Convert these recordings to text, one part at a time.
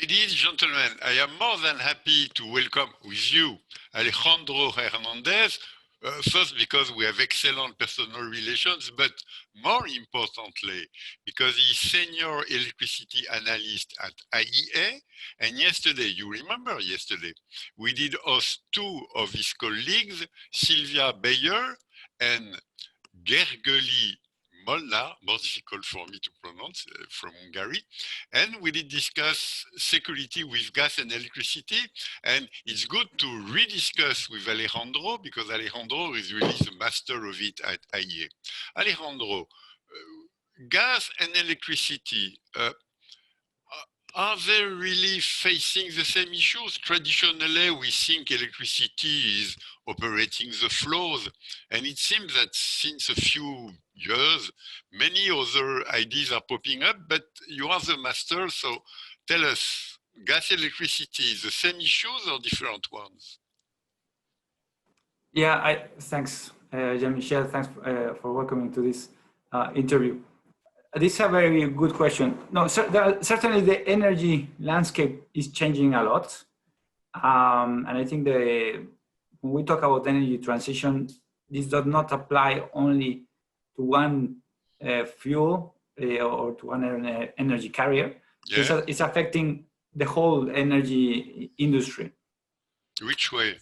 Ladies and gentlemen, I am more than happy to welcome with you Alejandro Hernandez, first because we have excellent personal relations, but more importantly, because he's Senior Electricity Analyst at IEA. And yesterday, you remember yesterday, we did host two of his colleagues, Sylvia Bayer and Gergely Molnar, more difficult for me to pronounce, from Hungary. And we did discuss security with gas and electricity. And it's good to rediscuss with Alejandro because Alejandro is really the master of it at IEA. Alejandro, gas and electricity, are they really facing the same issues? Traditionally, we think electricity is operating the flows, and it seems that since a few years, many other ideas are popping up, but you are the master, so tell us, gas electricity, the same issues or different ones? Yeah, thanks, Jean-Michel, thanks for welcoming to this interview. This is a very good question. No, certainly the energy landscape is changing a lot. And I think when we talk about energy transition, this does not apply only to one fuel or to one energy carrier. Yeah. It's affecting the whole energy industry. Which way?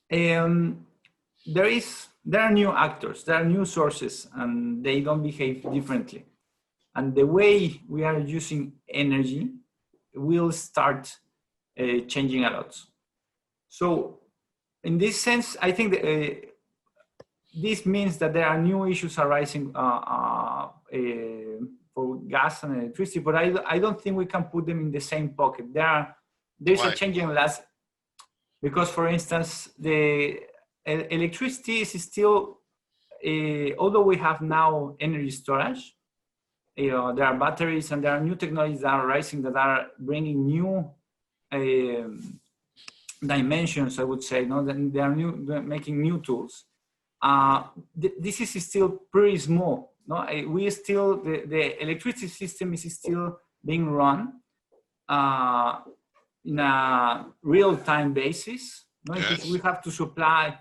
There are new actors, there are new sources, and they don't behave differently. And the way we are using energy will start changing a lot. So in this sense, I think this means that there are new issues arising for gas and electricity, but I don't think we can put them in the same pocket. There's a changing last, because for instance, the electricity is still, although we have now energy storage, there are batteries and there are new technologies that are rising that are bringing new dimensions, I would say. No, they are making new tools. This is still pretty small. No, the electricity system is still being run in a real-time basis. No, yes. We have to supply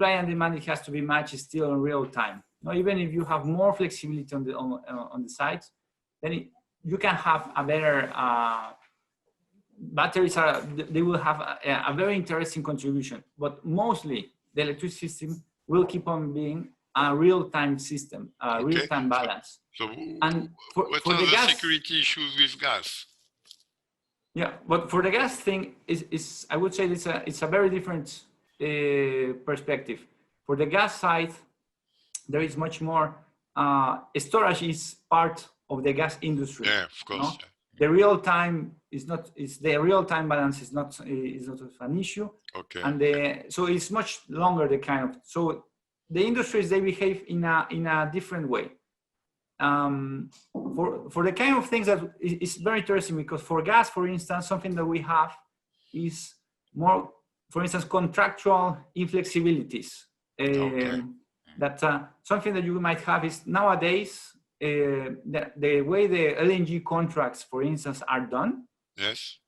and demand. It has to be matched still in real time. No, even if you have more flexibility on the site, then you can have a better batteries. They will have a very interesting contribution. But mostly, the electricity system will keep on being a real-time system, real-time balance. So, and what are the gas security issues with gas? Yeah, but for the gas thing, I would say it's a very different perspective. For the gas side, there is much more. Storage is part of the gas industry. Yeah, of course. No? The real time is not. The real time balance is not an issue. Okay. And so it's much longer. So the industries, they behave in a different way. For the kind of things that is very interesting, because for gas, for instance, something that we have is more, for instance, contractual inflexibilities. Okay. That something that you might have is nowadays the way the LNG contracts, for instance, are done. Yes.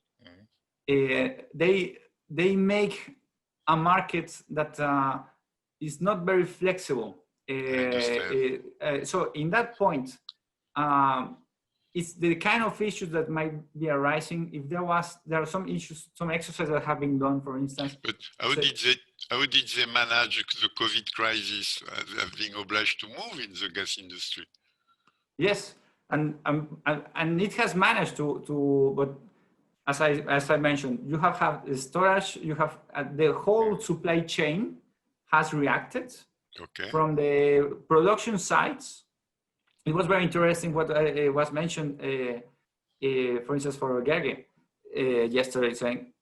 They make a market that is not very flexible. So in that point, it's the kind of issues that might be arising if there are some issues, some exercises that have been done, for instance. But how did they manage the COVID crisis, being obliged to move in the gas industry? Yes, and it has managed to. But as I mentioned, you have storage. You have the whole supply chain has reacted. Okay. From the production sites, it was very interesting what was mentioned, for instance, for Gerge yesterday, saying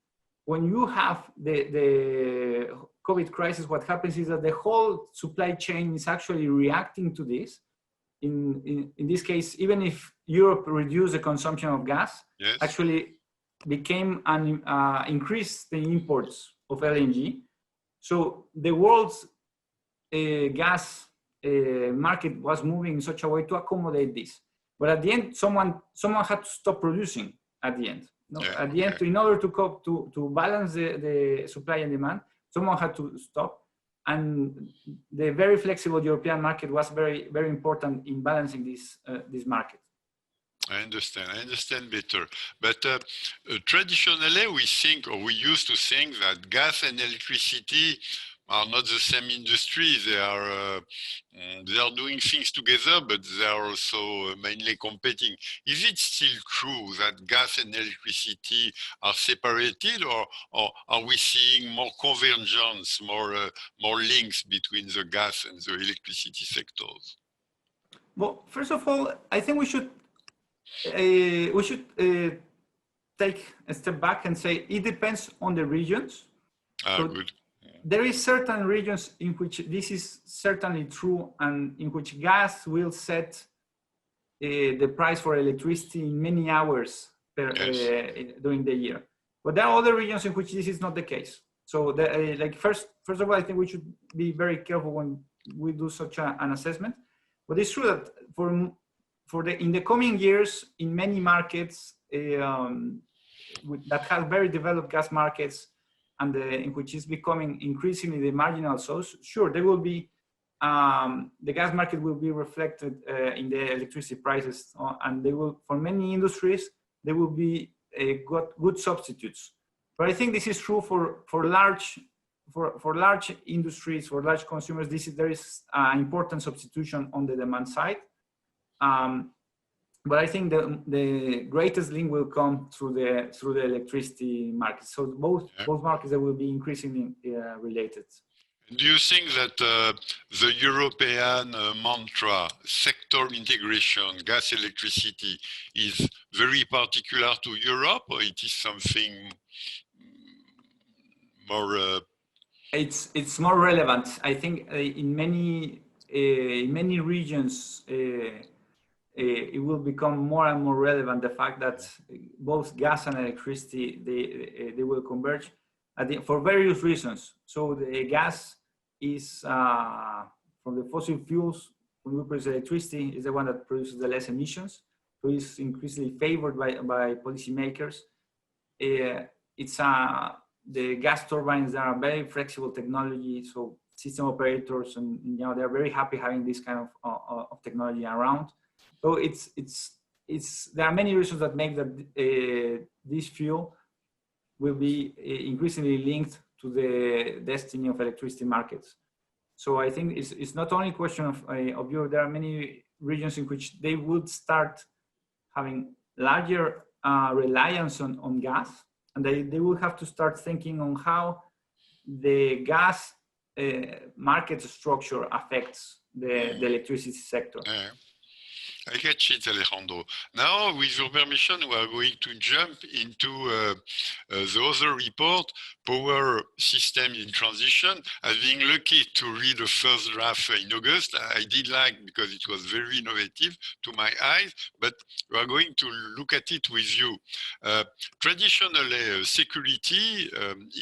when you have the COVID crisis, what happens is that the whole supply chain is actually reacting to this. In this case, even if Europe reduced the consumption of gas, yes, actually became increased the imports of LNG. So the world's gas market was moving in such a way to accommodate this. But at the end, someone had to stop producing at the end. No, Yeah, at the okay. end, in order to cope to balance the supply and demand, someone had to stop, and the very flexible European market was very important in balancing this market. I understand better. But traditionally, we think, or we used to think, that gas and electricity are not the same industry. They are doing things together, but they are also mainly competing. Is it still true that gas and electricity are separated, or are we seeing more convergence, more links between the gas and the electricity sectors? Well, first of all, I think we should take a step back and say it depends on the regions. So Good. there is certain regions in which this is certainly true, and in which gas will set the price for electricity in many hours during the year. But there are other regions in which this is not the case. So, first of all, I think we should be very careful when we do such an assessment. But it's true that in the coming years, in many markets that have very developed gas markets, and in which is becoming increasingly the marginal source, sure, there will be the gas market will be reflected in the electricity prices, and they will, for many industries, they will be good substitutes. But I think this is true for large industries, for large consumers. There is important substitution on the demand side. But I think the greatest link will come through the electricity market. So both markets that will be increasingly related. Do you think that the European mantra, sector integration, gas, electricity, is very particular to Europe, or it is something more? It's more relevant. I think in many regions. It will become more and more relevant, the fact that both gas and electricity, they will converge for various reasons. So the gas is from the fossil fuels. When we produce electricity, is the one that produces the less emissions. So it's increasingly favored by policymakers. The gas turbines are a very flexible technology. So system operators and they're very happy having this kind of technology around. So there are many reasons that make that this fuel will be increasingly linked to the destiny of electricity markets. So I think it's not only a question of Europe. There are many regions in which they would start having larger reliance on gas, and they will have to start thinking on how the gas market structure affects the electricity sector. I get it, Alejandro. Now, with your permission, we are going to jump into the other report, Power System in Transition. I've been lucky to read the first draft in August. I did like, because it was very innovative to my eyes, but we are going to look at it with you. Traditionally, security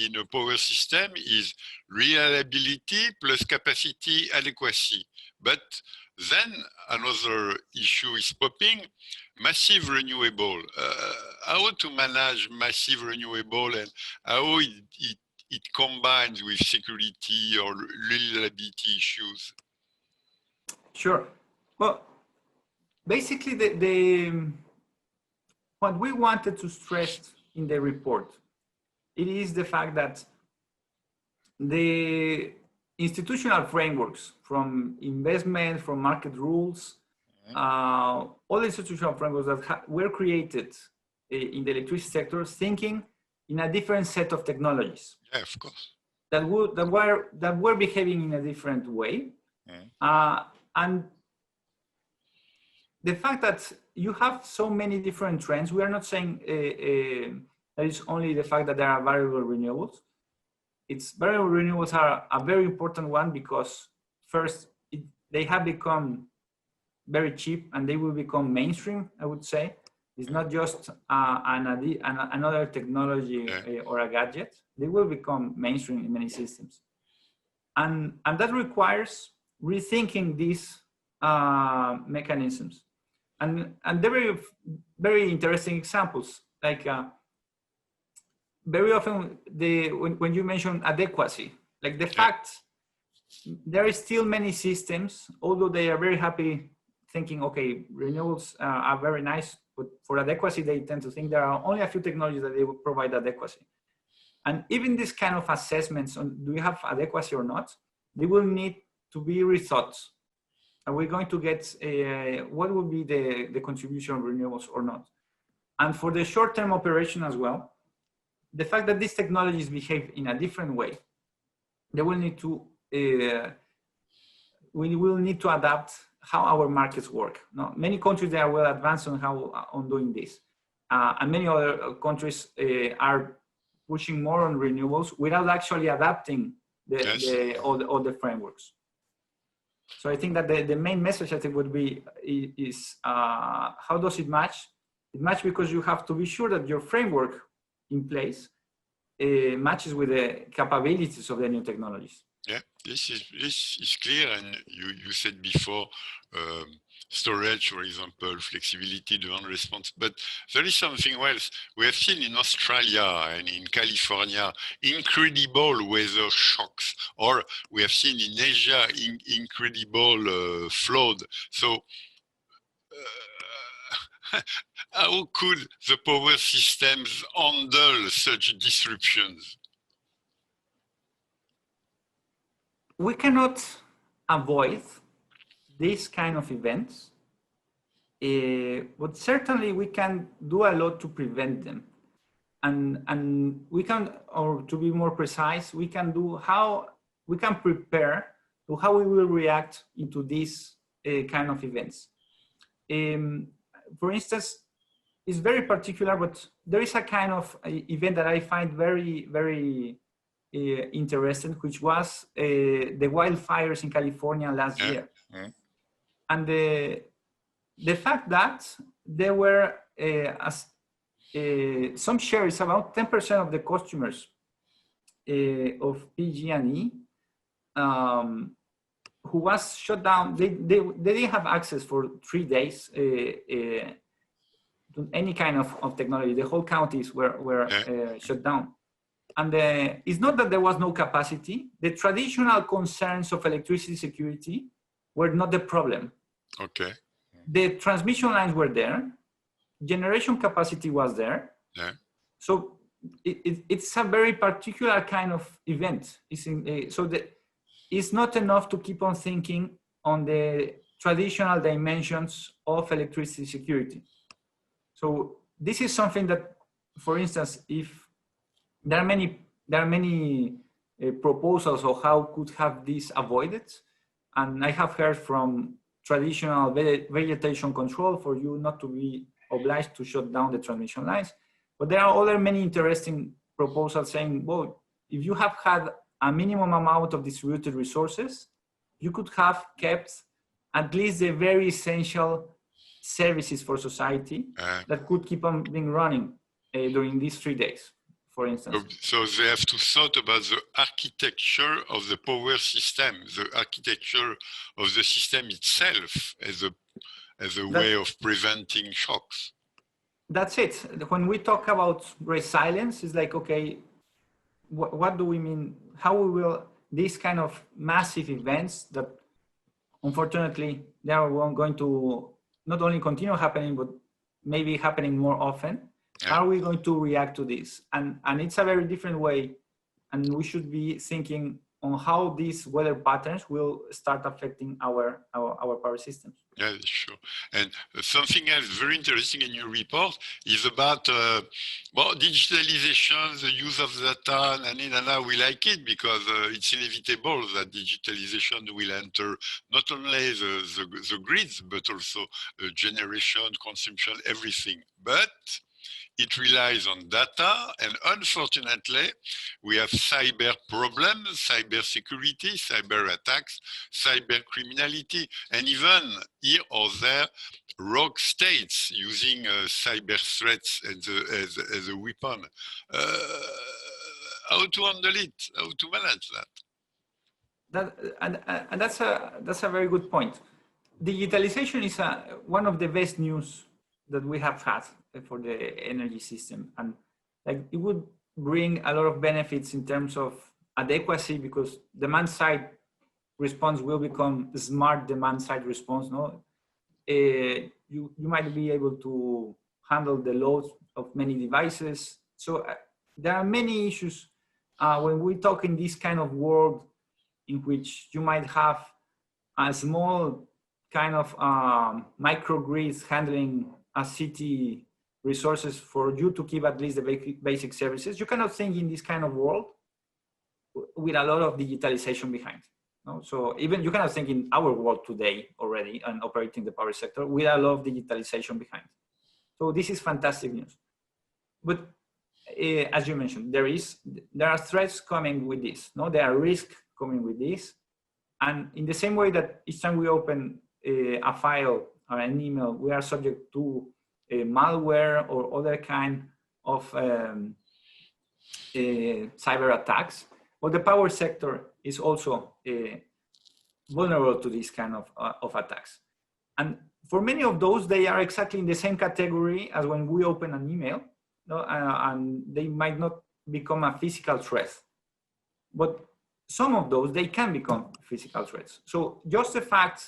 in a power system is reliability plus capacity adequacy. But then another issue is popping, massive renewable. How to manage massive renewable, and how it combines with security or reliability issues? Sure. Well, basically, what we wanted to stress in the report, it is the fact that the institutional frameworks, from investment, from market rules, all the institutional frameworks that were created in the electricity sector, thinking in a different set of technologies. Yeah, of course. That were behaving in a different way, and the fact that you have so many different trends. We are not saying that it's only the fact that there are variable renewables. Variable renewables are a very important one, because first, they have become very cheap, and they will become mainstream, I would say. It's not just another technology or a gadget. They will become mainstream in many systems. And that requires rethinking these mechanisms. And there are very interesting examples. Like very often when you mention adequacy, like the fact there is still many systems, although they are very happy thinking, okay, renewables are very nice, but for adequacy, they tend to think there are only a few technologies that they will provide adequacy. And even this kind of assessments on do we have adequacy or not, they will need to be rethought. Are we going to get what will be the contribution of renewables or not? And for the short-term operation as well, the fact that these technologies behave in a different way, they will need to, we will need to adapt how our markets work. Now, many countries they are well advanced on doing this. And many other countries are pushing more on renewables without actually adapting all the frameworks. So I think that the main message I think would be is how does it match? It matches because you have to be sure that your framework in place matches with the capabilities of the new technologies. Yeah, this is clear, and you said before storage, for example, flexibility, demand response, but there is something else. We have seen in Australia and in California incredible weather shocks, or we have seen in Asia incredible flood. So how could the power systems handle such disruptions? We cannot avoid these kind of events, but certainly we can do a lot to prevent them. And we can, or to be more precise, we can do how we can prepare to how we will react into these kind of events. For instance, it's very particular, but there is a kind of event that I find very, very interesting, which was the wildfires in California last year. And the fact that there were some shares, about 10% of the customers of PG&E who was shut down, they didn't have access for 3 days to any kind of technology. The whole counties were shut down. And it's not that there was no capacity. The traditional concerns of electricity security were not the problem. Okay. The transmission lines were there. Generation capacity was there. Yeah. So it's a very particular kind of event. It's not enough to keep on thinking on the traditional dimensions of electricity security. So this is something that, for instance, if there are many proposals of how could have this avoided, and I have heard from traditional vegetation control for you not to be obliged to shut down the transmission lines, but there are other many interesting proposals saying, well, if you have had a minimum amount of distributed resources, you could have kept at least the very essential services for society that could keep on being running during these 3 days. For instance. So they have to thought about the architecture of the power system, the architecture of the system itself as a way of preventing shocks. That's it. When we talk about resilience, it's like, okay, what do we mean? How we will, these kind of massive events that unfortunately they are going to not only continue happening, but maybe happening more often. How are we going to react to this? And it's a very different way. And we should be thinking on how these weather patterns will start affecting our power systems. Yeah, sure. And something else very interesting in your report is about digitalization, the use of data, and we like it because it's inevitable that digitalization will enter not only the grids, but also generation, consumption, everything. But it relies on data, and unfortunately, we have cyber problems, cyber security, cyber attacks, cyber criminality, and even here or there, rogue states using cyber threats as a weapon. How to handle it? How to manage that? And that's a very good point. Digitalization is one of the best news that we have had for the energy system, and like it would bring a lot of benefits in terms of adequacy, because demand side response will become smart demand side response. No, you might be able to handle the loads of many devices. So there are many issues when we talk in this kind of world in which you might have a small kind of microgrids handling a city resources for you to keep at least the basic services. You cannot think in this kind of world with a lot of digitalization behind. No? So even you cannot think in our world today already and operating the power sector with a lot of digitalization behind. So this is fantastic news. But as you mentioned, there are threats coming with this. No, there are risks coming with this. And in the same way that each time we open a file or an email, we are subject to malware or other kind of cyber attacks. Well, the power sector is also vulnerable to this kind of attacks. And for many of those, they are exactly in the same category as when we open an email, no? And they might not become a physical threat. But some of those, they can become physical threats. So just the fact,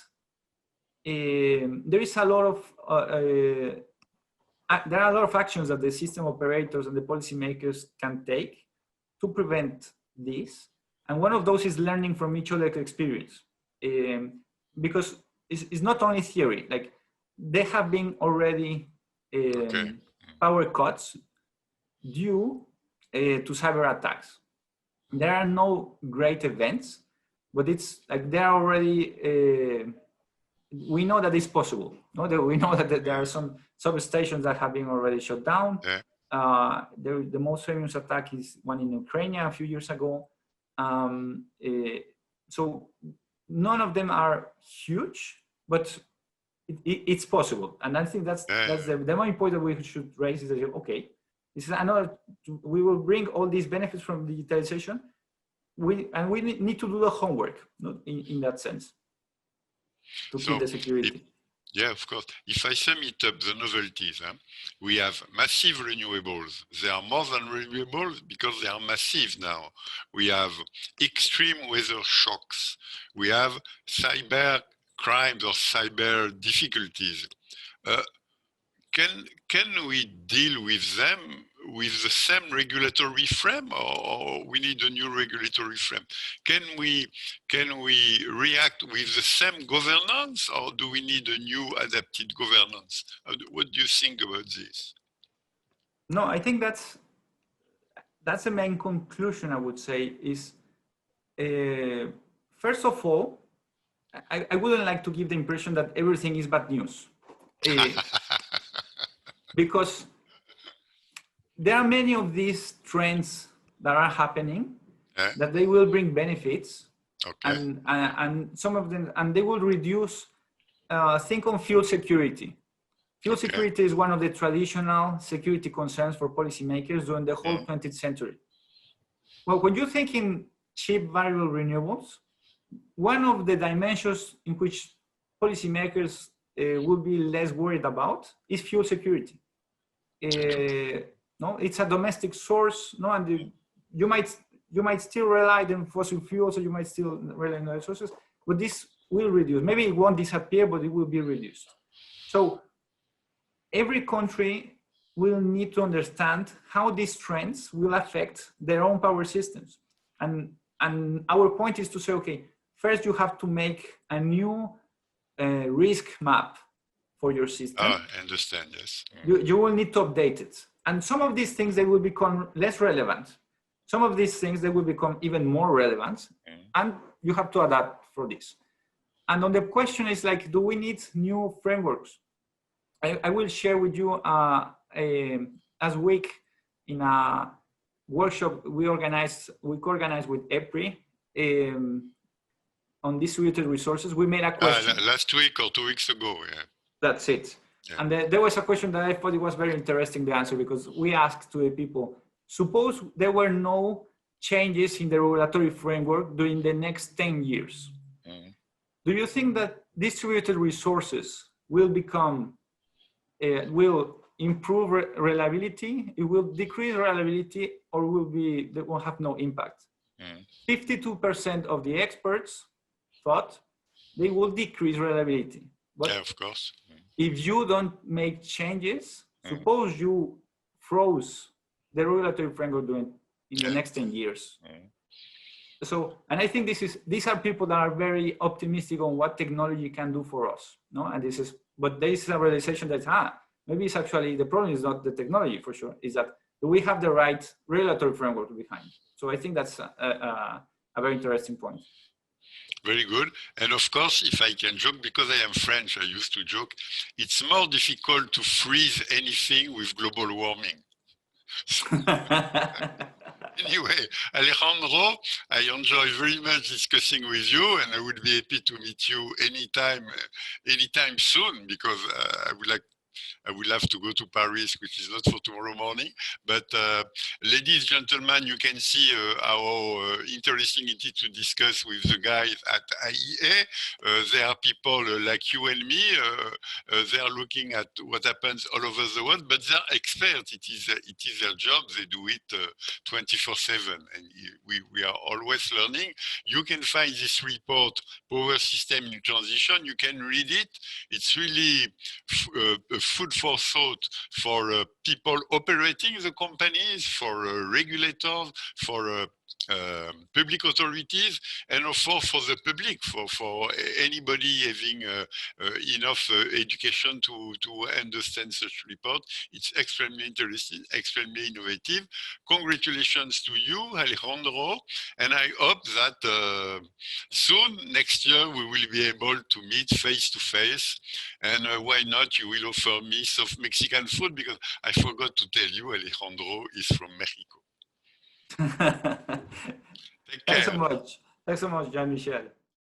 there is a lot of, there are a lot of actions that the system operators and the policymakers can take to prevent this. And one of those is learning from each other's experience. Because it's not only theory, like there have been already power cuts due to cyber attacks. There are no great events, but it's like there are already, we know that it's possible. No? We know that there are some substations that have been already shut down. Yeah. The most famous attack is one in Ukraine a few years ago. So none of them are huge, but it's possible. And I think that's the main point that we should raise is that, okay, this is another, we will bring all these benefits from digitalization. We need to do the homework in that sense to keep the security. Yeah, of course. If I sum it up, the novelties, we have massive renewables. They are more than renewables because they are massive now. We have extreme weather shocks. We have cyber crimes or cyber difficulties. Can we deal with them with the same regulatory frame, or we need a new regulatory frame? Can we react with the same governance, or do we need a new adapted governance? What do you think about this? No, I think that's the main conclusion, I would say, is first of all, I wouldn't like to give the impression that everything is bad news. Because there are many of these trends that are happening that they will bring benefits, and some of them, and they will reduce, think on fuel security. Fuel security is one of the traditional security concerns for policymakers during the whole 20th century. Well, when you think in cheap variable renewables, one of the dimensions in which policymakers will be less worried about is fuel security. No, it's a domestic source. No, and you might still rely on fossil fuels, or you might still rely on other sources, but this will reduce. Maybe it won't disappear, but it will be reduced. So every country will need to understand how these trends will affect their own power systems. And our point is to say, okay, first you have to make a new risk map for your system. I understand, yes. You will need to update it. And some of these things, they will become less relevant. Some of these things, they will become even more relevant. And you have to adapt for this. And on the question is like, do we need new frameworks? I will share with you last week in a workshop we co-organized with EPRI on distributed resources. We made a question. Last week or 2 weeks ago, yeah. That's it. Yeah. And there was a question that I thought it was very interesting to answer, because we asked to the people, suppose there were no changes in the regulatory framework during the next 10 years. Do you think that distributed resources will become, will improve reliability, it will decrease reliability, or they will have no impact. 52% of the experts thought they will decrease reliability. But yeah, of course. If you don't make changes, suppose you froze the regulatory framework in the next 10 years. So, and I think these are people that are very optimistic on what technology can do for us. No, and but there is a realization that maybe it's actually the problem is not the technology for sure, is that do we have the right regulatory framework behind? So I think that's a very interesting point. Very good. And of course, if I can joke, because I am French, I used to joke, it's more difficult to freeze anything with global warming. Anyway, Alejandro, I enjoy very much discussing with you, and I would be happy to meet you anytime soon, because I would love to go to Paris, which is not for tomorrow morning. But ladies, gentlemen, you can see how interesting it is to discuss with the guys at IEA. There are people like you and me. They are looking at what happens all over the world, but they're experts. It is their job. They do it 24/7, and we are always learning. You can find this report, Power System in Transition. You can read it. It's really food for thought for people operating the companies, for regulators, for public authorities, and also for the public, for anybody having enough education to understand such report. It's extremely interesting, extremely innovative. Congratulations to you, Alejandro, and I hope that soon, next year, we will be able to meet face to face, and why not, you will offer me some Mexican food, because I forgot to tell you, Alejandro is from Mexico. Thanks so much. Thanks so much, Jean-Michel.